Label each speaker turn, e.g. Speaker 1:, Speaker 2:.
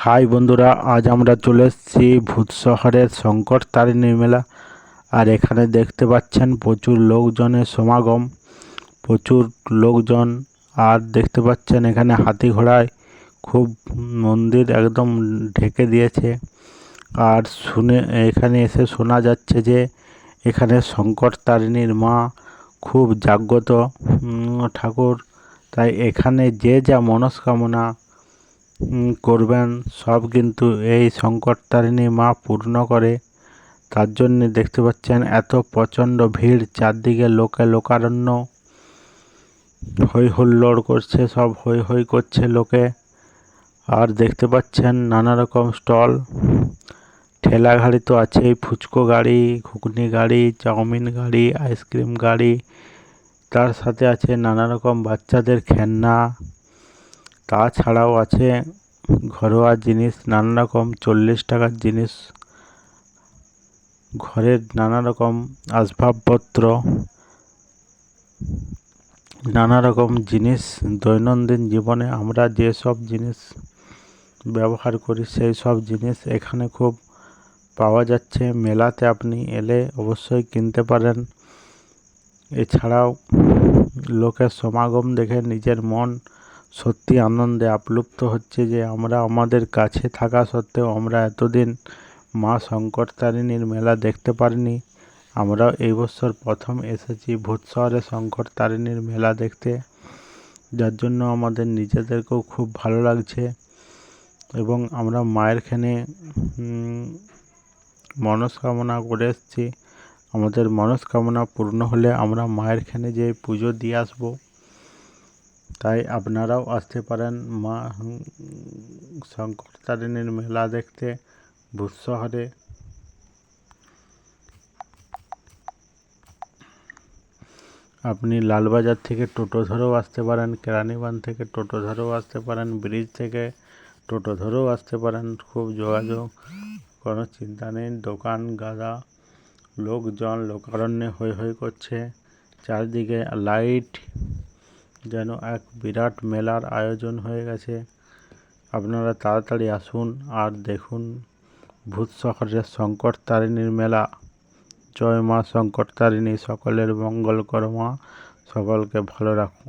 Speaker 1: High বন্ধুরা, আজ আমরা চলে এসেছি ভূত শহরের শঙ্কর তারিণী মেলা। আর এখানে দেখতে পাচ্ছেন প্রচুর লোকজনের সমাগম, প্রচুর লোকজন। আর দেখতে পাচ্ছেন এখানে হাতি ঘোড়ায় খুব মন্দির একদম ঢেকে দিয়েছে। আর এখানে এসে শোনা যাচ্ছে যে এখানে শঙ্কর তারিণীর মা খুব জাগ্রত ঠাকুর। তাই এখানে যে যা মনস্কামনা করবেন সব কিন্তু এই শঙ্করতারিণী মা পূর্ণ করে। তার জন্যে দেখতে পাচ্ছেন এত প্রচণ্ড ভিড়, চারদিকে লোকে লোকারণ্য, হই হুল্লোড় করছে, সব হই হই করছে লোকে। আর দেখতে পাচ্ছেন নানা রকম স্টল, ঠেলা গাড়ি তো আছেই, ফুচকো গাড়ি, ঘুগনি গাড়ি, চাউমিন গাড়ি, আইসক্রিম গাড়ি। তার সাথে আছে নানা রকম বাচ্চাদের খেলনা। তাছাড়াও আছে ঘরোয়া জিনিস, নানা রকম 40 টাকার জিনিস, ঘরের নানা রকম আসবাবপত্র, নানা রকম জিনিস। দৈনন্দিন জীবনে আমরা যেসব জিনিস ব্যবহার করি সেই সব জিনিস এখানে খুব পাওয়া যাচ্ছে। মেলাতে আপনি এলে অবশ্যই কিনতে পারেন। এছাড়াও লোকের সমাগম দেখে নিজের মন সত্যি আনন্দে আপ্লুপ্ত হচ্ছে যে আমরা আমাদের কাছে থাকা সত্ত্বেও আমরা এতদিন মা শঙ্করতারিণীর মেলা দেখতে পারিনি। আমরাও এই বছর প্রথম এসেছি ভূত শহরে শঙ্করতারিণীর মেলা দেখতে, যার জন্য আমাদের নিজেদেরকেও খুব ভালো লাগছে। এবং আমরা মায়ের খানে মনস্কামনা করে এসেছি। আমাদের মনস্কামনা পূর্ণ হলে আমরা মায়ের খানে যেয়ে পুজো দিয়ে আসবো। তাই আপনারাও আসতে পারেন মা শঙ্করতারিণীর মেলা দেখতে ভূত শহরে। আপনি লালবাজার থেকে টোটো ধরেও আসতে পারেন, কেরানীবাঁধ থেকে টোটো ধরেও আসতে পারেন, ব্রিজ থেকে টোটো ধরেও আসতে পারেন। খুব যোগাযোগ, কোনো চিন্তা নেই। দোকান গাদা, লোকজন লোকারণ্যে হই হই করছে, চারদিকে লাইট, যেন এক বিরাট মেলার আয়োজন হয়ে গেছে। আপনারা তাড়াতাড়ি আসুন আর দেখুন ভূত শহরের শঙ্করতারিণীর মেলা। জয় মা শঙ্করতারিণী, সকলের মঙ্গল করো মা, সকলকে ভালো রাখো।